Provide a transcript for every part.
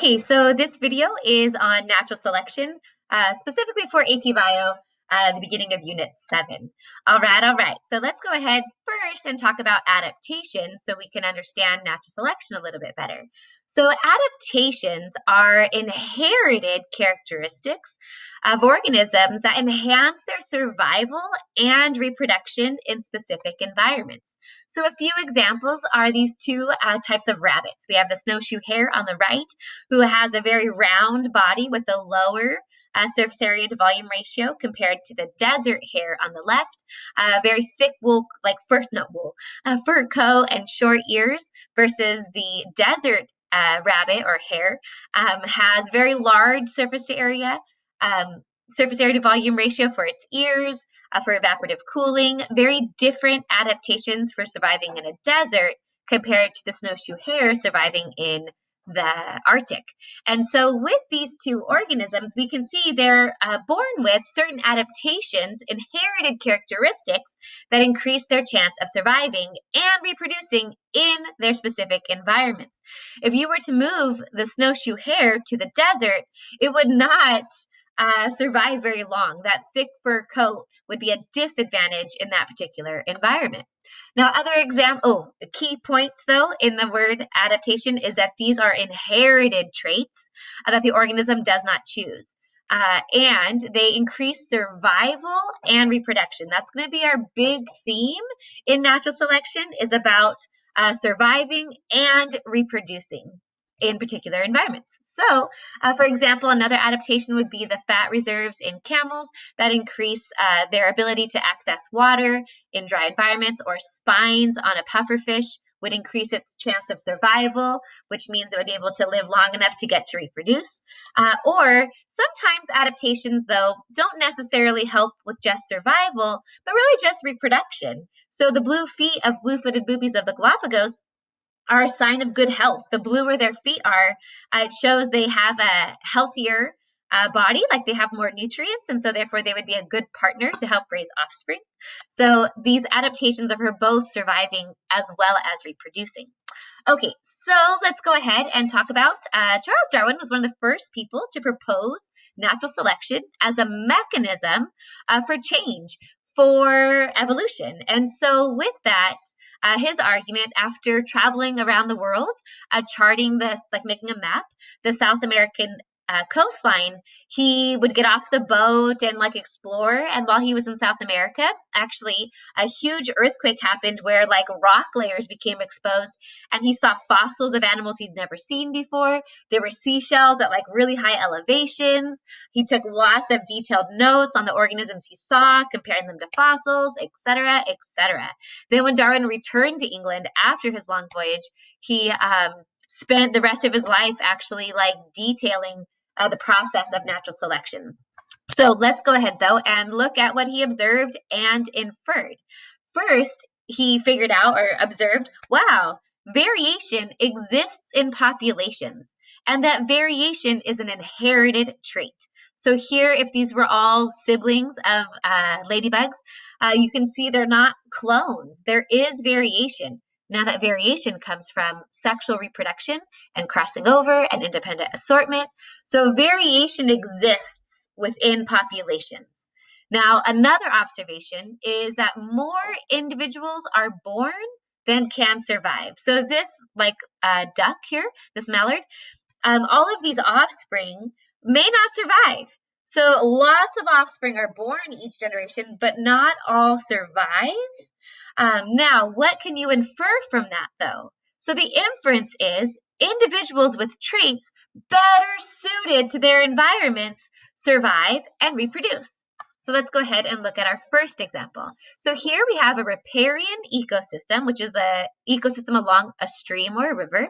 Okay, so this video is on natural selection, specifically for AP Bio, the beginning of Unit 7. All right. So let's go ahead first and talk about adaptation so we can understand natural selection a little bit better. So adaptations are inherited characteristics of organisms that enhance their survival and reproduction in specific environments. So a few examples are these two types of rabbits. We have the snowshoe hare on the right, who has a very round body with a lower surface area to volume ratio compared to the desert hare on the left, very thick wool, like fur coat and short ears, versus the desert rabbit or hare has very large surface area to volume ratio for its ears, for evaporative cooling, very different adaptations for surviving in a desert compared to the snowshoe hare surviving in the Arctic. And so with these two organisms, we can see they're born with certain adaptations, inherited characteristics that increase their chance of surviving and reproducing in their specific environments. If you were to move the snowshoe hare to the desert, it would not survive very long. That thick fur coat would be a disadvantage in that particular environment. Now, key points though in the word adaptation is that these are inherited traits that the organism does not choose. And they increase survival and reproduction. That's going to be our big theme in natural selection, is about surviving and reproducing in particular environments. So, for example, another adaptation would be the fat reserves in camels that increase their ability to access water in dry environments, or spines on a pufferfish would increase its chance of survival, which means it would be able to live long enough to get to reproduce. Or sometimes adaptations, though, don't necessarily help with just survival, but really just reproduction. So the blue feet of blue-footed boobies of the Galapagos are a sign of good health. The bluer their feet are, it shows they have a healthier body, like they have more nutrients, and so therefore they would be a good partner to help raise offspring. So these adaptations are for both surviving as well as reproducing. Okay, so let's go ahead and talk about Charles Darwin was one of the first people to propose natural selection as a mechanism for change, for evolution. And so with that, his argument, after traveling around the world, charting this, like making a map, the South American coastline, he would get off the boat and explore. And while he was in South America, actually a huge earthquake happened where rock layers became exposed, and he saw fossils of animals he'd never seen before. There were seashells at really high elevations. He took lots of detailed notes on the organisms he saw, comparing them to fossils, etc., etc. Then when Darwin returned to England after his long voyage, he spent the rest of his life actually detailing the process of natural selection. So let's go ahead though and look at what he observed and inferred. First, he figured out or observed, wow, variation exists in populations, and that variation is an inherited trait. So here, if these were all siblings of ladybugs, you can see they're not clones. There is variation. Now that variation comes from sexual reproduction and crossing over and independent assortment. So variation exists within populations. Now, another observation is that more individuals are born than can survive. So this, duck here, this mallard, all of these offspring may not survive. So lots of offspring are born each generation, but not all survive. Now, what can you infer from that, though? So the inference is individuals with traits better suited to their environments survive and reproduce. So let's go ahead and look at our first example. So here we have a riparian ecosystem, which is an ecosystem along a stream or a river.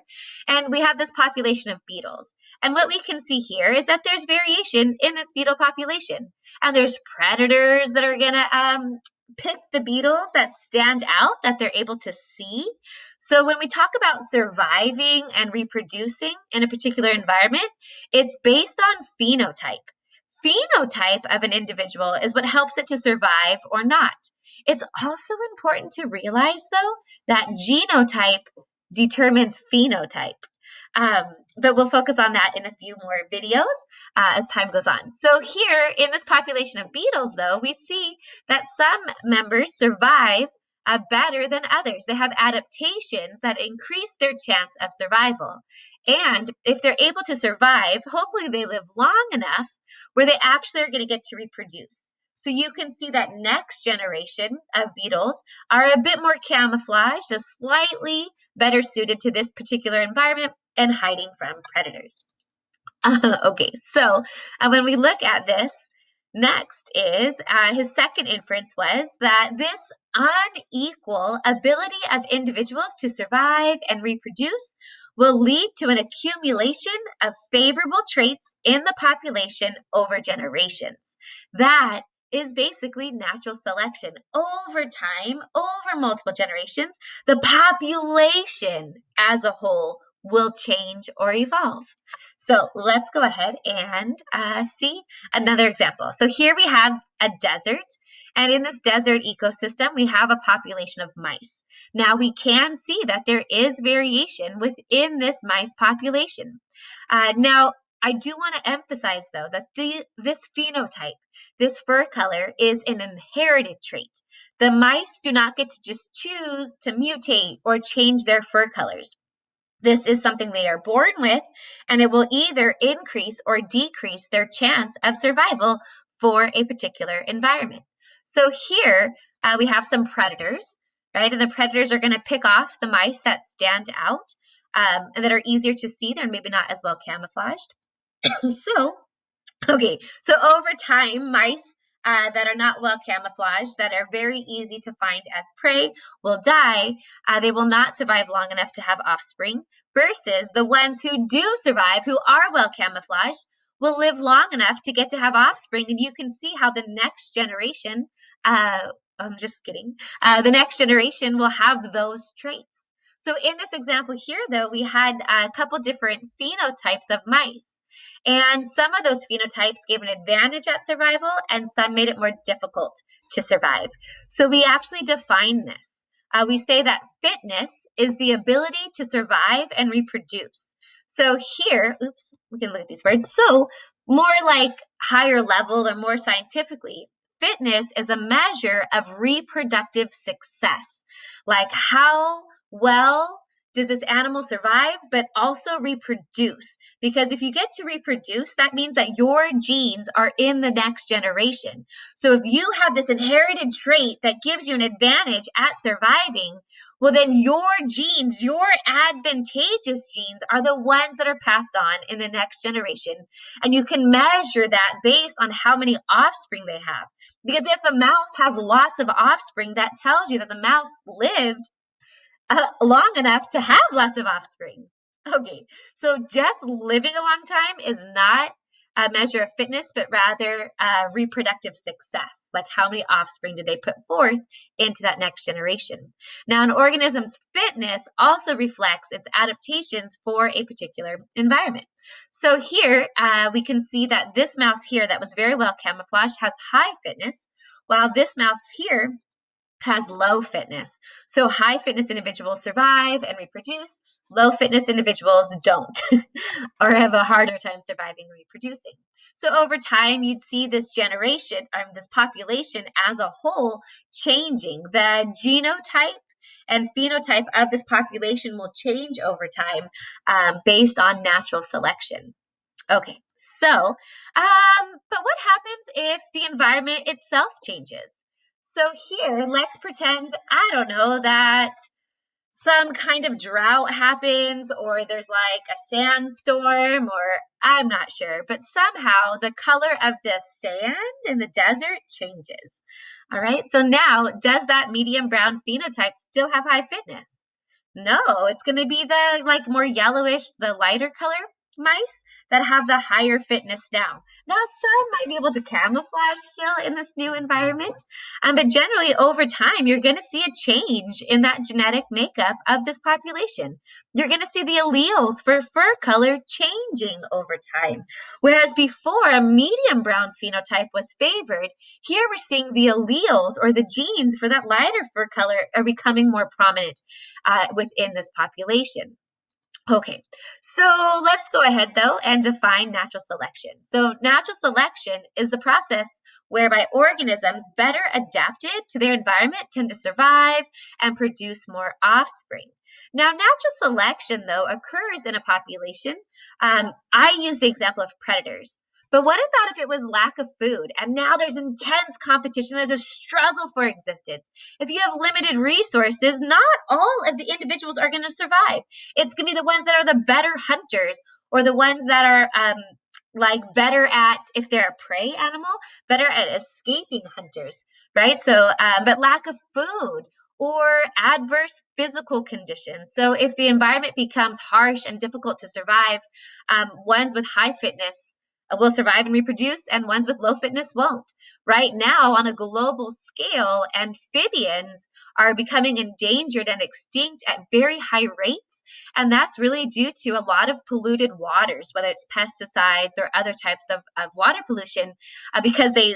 And we have this population of beetles. And what we can see here is that there's variation in this beetle population. And there's predators that are going to pick the beetles that stand out, that they're able to see. So when we talk about surviving and reproducing in a particular environment, it's based on phenotype. Phenotype of an individual is what helps it to survive or not. It's also important to realize, though, that genotype determines phenotype. but we'll focus on that in a few more videos as time goes on. So here in this population of beetles, though, we see that some members survive better than others. They have adaptations that increase their chance of survival. And if they're able to survive, hopefully they live long enough where they actually are going to get to reproduce. So you can see that next generation of beetles are a bit more camouflaged, just slightly better suited to this particular environment and hiding from predators. Okay, so when we look at this, next is his second inference was that this unequal ability of individuals to survive and reproduce will lead to an accumulation of favorable traits in the population over generations. That is basically natural selection. Over time, over multiple generations, the population as a whole will change or evolve. So let's go ahead and see another example. So here we have a desert, and in this desert ecosystem, we have a population of mice. Now we can see that there is variation within this mice population. Now, I do want to emphasize, though, that this phenotype, this fur color, is an inherited trait. The mice do not get to just choose to mutate or change their fur colors. This is something they are born with, and it will either increase or decrease their chance of survival for a particular environment. So here we have some predators, right? And the predators are going to pick off the mice that stand out and that are easier to see. They're maybe not as well camouflaged. So over time, mice that are not well camouflaged, that are very easy to find as prey, will die. They will not survive long enough to have offspring, versus the ones who do survive, who are well camouflaged, will live long enough to get to have offspring. And you can see how the next generation, I'm just kidding, the next generation will have those traits. So in this example here, though, we had a couple different phenotypes of mice. And some of those phenotypes gave an advantage at survival, and some made it more difficult to survive. So we actually define this. We say that fitness is the ability to survive and reproduce. So here, oops, we can look at these words. So more like higher level or more scientifically, fitness is a measure of reproductive success. Like how well does this animal survive, but also reproduce? Because if you get to reproduce, that means that your genes are in the next generation. So if you have this inherited trait that gives you an advantage at surviving, well, then your genes, your advantageous genes, are the ones that are passed on in the next generation. And you can measure that based on how many offspring they have. Because if a mouse has lots of offspring, that tells you that the mouse lived long enough to have lots of offspring. Okay, so just living a long time is not a measure of fitness, but rather reproductive success. Like how many offspring did they put forth into that next generation? Now, an organism's fitness also reflects its adaptations for a particular environment. So here we can see that this mouse here that was very well camouflaged has high fitness, while this mouse here has low fitness. So high fitness individuals survive and reproduce. Low fitness individuals don't or have a harder time surviving and reproducing. So over time, you'd see this generation, this population as a whole changing. The genotype and phenotype of this population will change over time based on natural selection. Okay, so, but what happens if the environment itself changes? So here, let's pretend, I don't know, that some kind of drought happens, or there's like a sandstorm, or I'm not sure, but somehow the color of the sand in the desert changes. All right, so now, does that medium brown phenotype still have high fitness? No, it's going to be the like more yellowish, the lighter color mice that have the higher fitness now. Now, some might be able to camouflage still in this new environment, but generally over time, you're going to see a change in that genetic makeup of this population. You're going to see the alleles for fur color changing over time. Whereas before, a medium brown phenotype was favored, here we're seeing the alleles or the genes for that lighter fur color are becoming more prominent within this population. Okay, so let's go ahead though and define natural selection. So natural selection is the process whereby organisms better adapted to their environment tend to survive and produce more offspring. Now, natural selection though occurs in a population. I use the example of predators. But what about if it was lack of food and now there's intense competition, there's a struggle for existence? If you have limited resources, not all of the individuals are going to survive. It's going to be the ones that are the better hunters or the ones that are like better at, if they're a prey animal, better at escaping hunters, right? So, but lack of food or adverse physical conditions. So if the environment becomes harsh and difficult to survive, ones with high fitness will survive and reproduce, and ones with low fitness won't. Right now, on a global scale, amphibians are becoming endangered and extinct at very high rates. And that's really due to a lot of polluted waters, whether it's pesticides or other types of water pollution, because they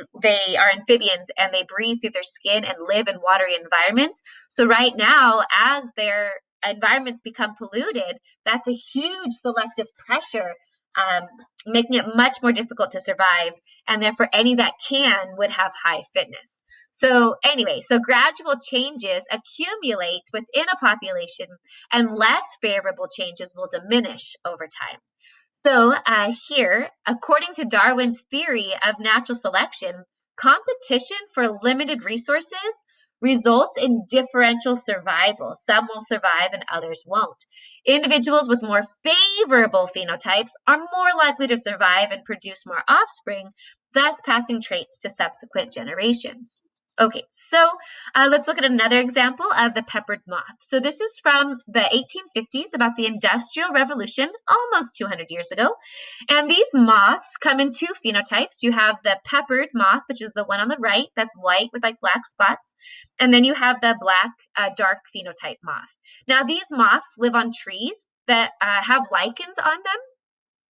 are amphibians and they breathe through their skin and live in watery environments. So right now, as their environments become polluted, that's a huge selective pressure, um, making it much more difficult to survive. And therefore, any that can would have high fitness. So anyway, so gradual changes accumulate within a population and less favorable changes will diminish over time. So here, according to Darwin's theory of natural selection, competition for limited resources results in differential survival. Some will survive and others won't. Individuals with more favorable phenotypes are more likely to survive and produce more offspring, thus passing traits to subsequent generations. Okay, so let's look at another example of the peppered moth. So this is from the 1850s, about the Industrial Revolution, almost 200 years ago. And these moths come in two phenotypes. You have the peppered moth, which is the one on the right, that's white with like black spots. And then you have the black, dark phenotype moth. Now, these moths live on trees that have lichens on them.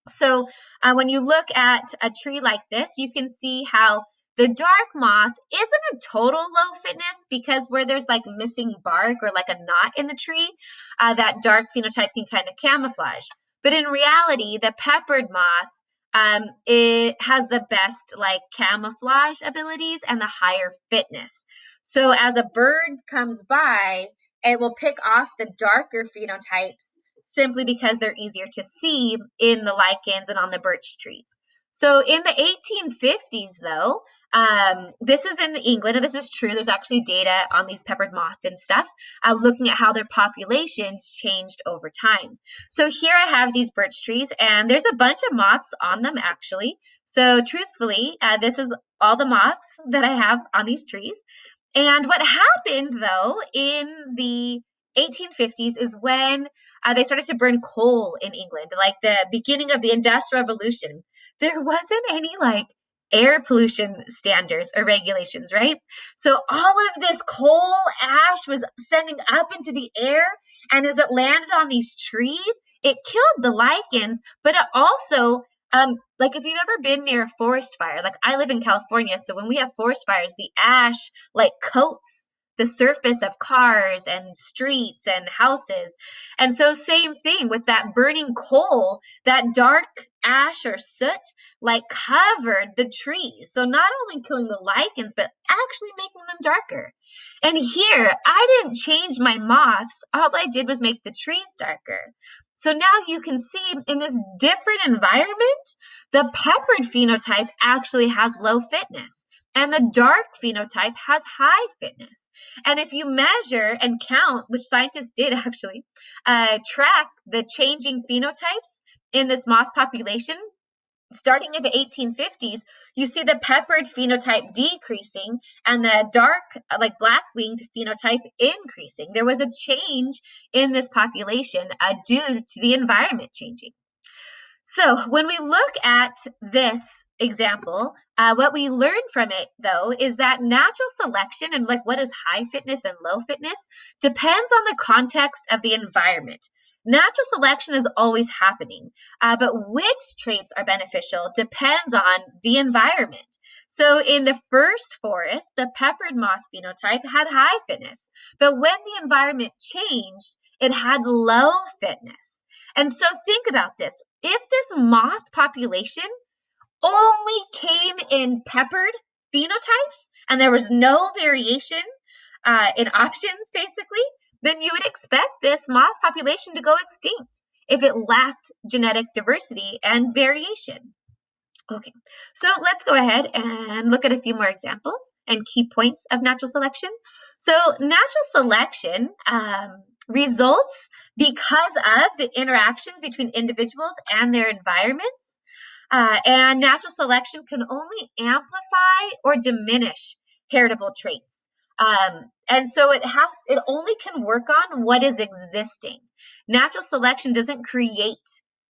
So when you look at a tree like this, you can see how the dark moth isn't a total low fitness, because where there's like missing bark or like a knot in the tree, that dark phenotype can kind of camouflage. But in reality, the peppered moth, it has the best like camouflage abilities and the higher fitness. So as a bird comes by, it will pick off the darker phenotypes simply because they're easier to see in the lichens and on the birch trees. So in the 1850s, though, this is in England, and this is true. There's actually data on these peppered moth and stuff, looking at how their populations changed over time. So here I have these birch trees, and there's a bunch of moths on them, actually. So truthfully, this is all the moths that I have on these trees. And what happened, though, in the 1850s is when they started to burn coal in England, like the beginning of the Industrial Revolution. There wasn't any like air pollution standards or regulations, right? So all of this coal ash was sending up into the air, and as it landed on these trees, it killed the lichens, but it also like if you've ever been near a forest fire, like I live in California, so when we have forest fires, the ash like coats the surface of cars and streets and houses. And so same thing with that burning coal, that dark ash or soot like covered the trees. So not only killing the lichens, but actually making them darker. And here, I didn't change my moths. All I did was make the trees darker. So now you can see in this different environment, the peppered phenotype actually has low fitness, and the dark phenotype has high fitness. And if you measure and count, which scientists did actually, track the changing phenotypes in this moth population, starting in the 1850s, you see the peppered phenotype decreasing and the dark, like black-winged phenotype increasing. There was a change in this population due to the environment changing. So when we look at this example, what we learn from it, though, is that natural selection and like what is high fitness and low fitness depends on the context of the environment. Natural selection is always happening, but which traits are beneficial depends on the environment. So in the first forest, the peppered moth phenotype had high fitness, but when the environment changed, it had low fitness. And so think about this. If this moth population only came in peppered phenotypes and there was no variation in options, basically, then you would expect this moth population to go extinct if it lacked genetic diversity and variation. Okay, so let's go ahead and look at a few more examples and key points of natural selection. So natural selection results because of the interactions between individuals and their environments. And natural selection can only amplify or diminish heritable traits. And so it only can work on what is existing. Natural selection doesn't create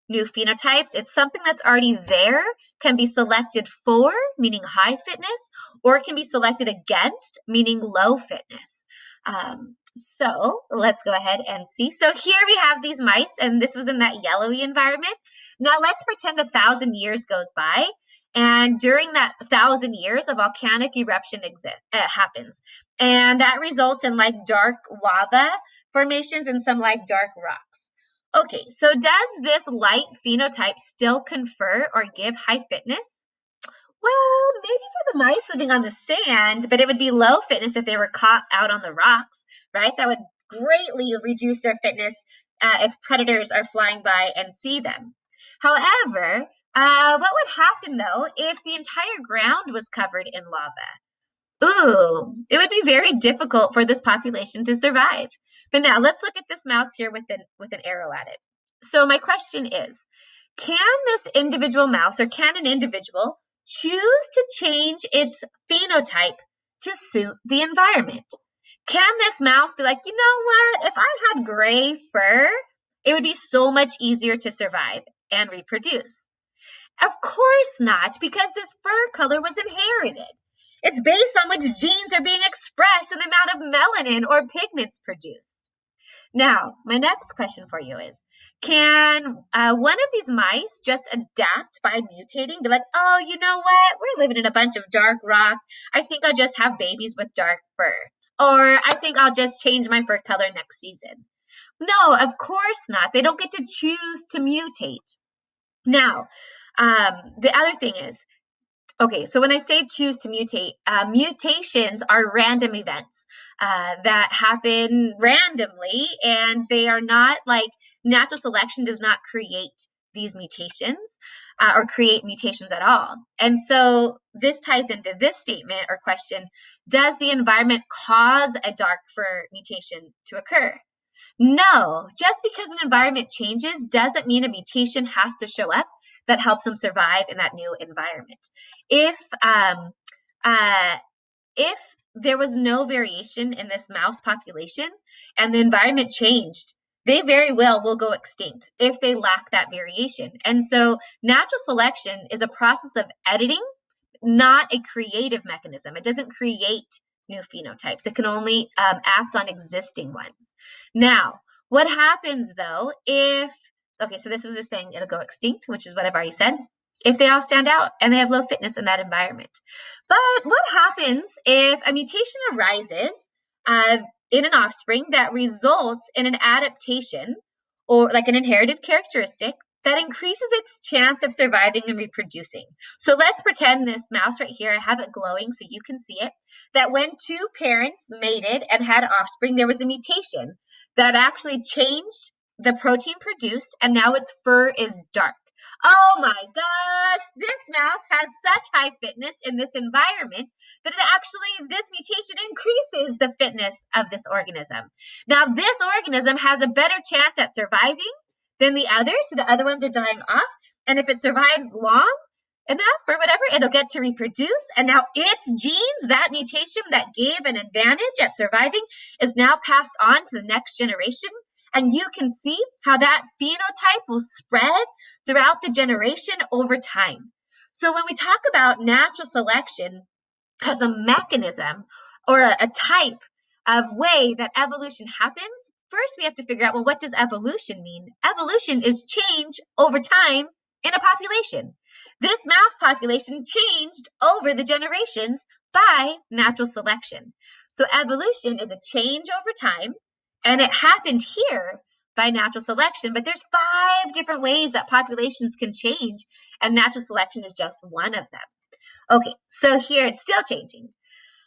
new phenotypes. It's something that's already there, can be selected for, meaning high fitness, or it can be selected against, meaning low fitness. So let's go ahead and see. So here we have these mice, and this was in that yellowy environment. Now let's pretend 1,000 years goes by, and during that 1,000 years, a volcanic eruption happens, and that results in like dark lava formations and some like dark rocks. Okay, so does this light phenotype still confer or give high fitness? Well, maybe for the mice living on the sand, but it would be low fitness if they were caught out on the rocks, right? That would greatly reduce their fitness if predators are flying by and see them. However, what would happen though if the entire ground was covered in lava? Ooh, it would be very difficult for this population to survive. But now let's look at this mouse here with an arrow at it. So my question is, can this individual mouse or can an individual choose to change its phenotype to suit the environment? Can this mouse be like, you know what? If I had gray fur, it would be so much easier to survive and reproduce. Of course not, because this fur color was inherited. It's based on which genes are being expressed and the amount of melanin or pigments produced. Now, my next question for you is, can one of these mice just adapt by mutating? Be like, oh, you know what? We're living in a bunch of dark rock. I think I'll just have babies with dark fur. Or I think I'll just change my fur color next season. No, of course not. They don't get to choose to mutate. Now, the other thing is, okay, so when I say choose to mutate, mutations are random events that happen randomly, and they are not like natural selection does not create these mutations or create mutations at all. And so this ties into this statement or question, does the environment cause a dark fur mutation to occur? No, just because an environment changes doesn't mean a mutation has to show up that helps them survive in that new environment. If there was no variation in this mouse population and the environment changed, they very well will go extinct if they lack that variation. And so natural selection is a process of editing, not a creative mechanism. It doesn't create new phenotypes. It can only act on existing ones. Now, what happens though if, okay, so this was just saying it'll go extinct, which is what I've already said, if they all stand out and they have low fitness in that environment. But what happens if a mutation arises in an offspring that results in an adaptation or like an inherited characteristic that increases its chance of surviving and reproducing? So let's pretend this mouse right here, I have it glowing so you can see it, that when two parents mated and had offspring, there was a mutation that actually changed the protein produced, and now its fur is dark. Oh my gosh, this mouse has such high fitness in this environment that this mutation increases the fitness of this organism. Now, this organism has a better chance at surviving than the others, so the other ones are dying off. And if it survives long enough or whatever, it'll get to reproduce. And now its genes, that mutation that gave an advantage at surviving, is now passed on to the next generation. And you can see how that phenotype will spread throughout the generation over time. So when we talk about natural selection as a mechanism or a type of way that evolution happens, first we have to figure out, well, what does evolution mean? Evolution is change over time in a population. This mouse population changed over the generations by natural selection. So evolution is a change over time, and it happened here by natural selection, but there's 5 different ways that populations can change, and natural selection is just one of them. Okay, so here it's still changing.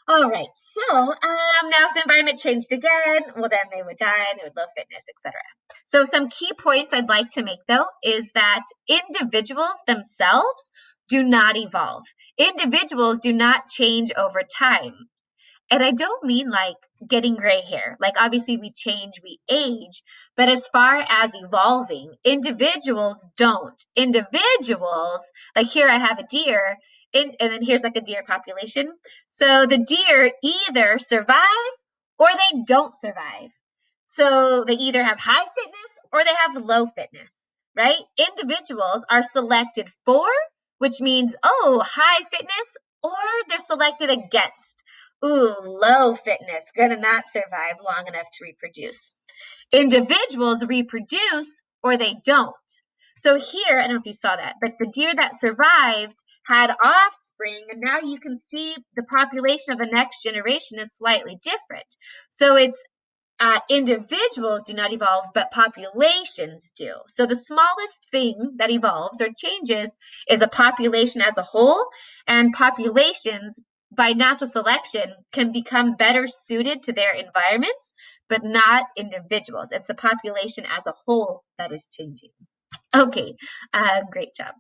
All right, so now if the environment changed again, well, then they would die and they would love fitness, etc. So some key points I'd like to make, though, is that individuals themselves do not evolve. Individuals do not change over time. And I don't mean like getting gray hair. Like obviously we change, we age, but as far as evolving, individuals don't. Individuals, like here I have a deer, and then here's like a deer population. So the deer either survive or they don't survive. So they either have high fitness or they have low fitness, right? Individuals are selected for, which means, oh, high fitness, or they're selected against. Ooh, low fitness, gonna not survive long enough to reproduce. Individuals reproduce or they don't. So here, I don't know if you saw that, but the deer that survived had offspring, and now you can see the population of the next generation is slightly different. So it's individuals do not evolve, but populations do. So the smallest thing that evolves or changes is a population as a whole, and populations by natural selection can become better suited to their environments, but not individuals. It's the population as a whole that is changing. Okay, great job.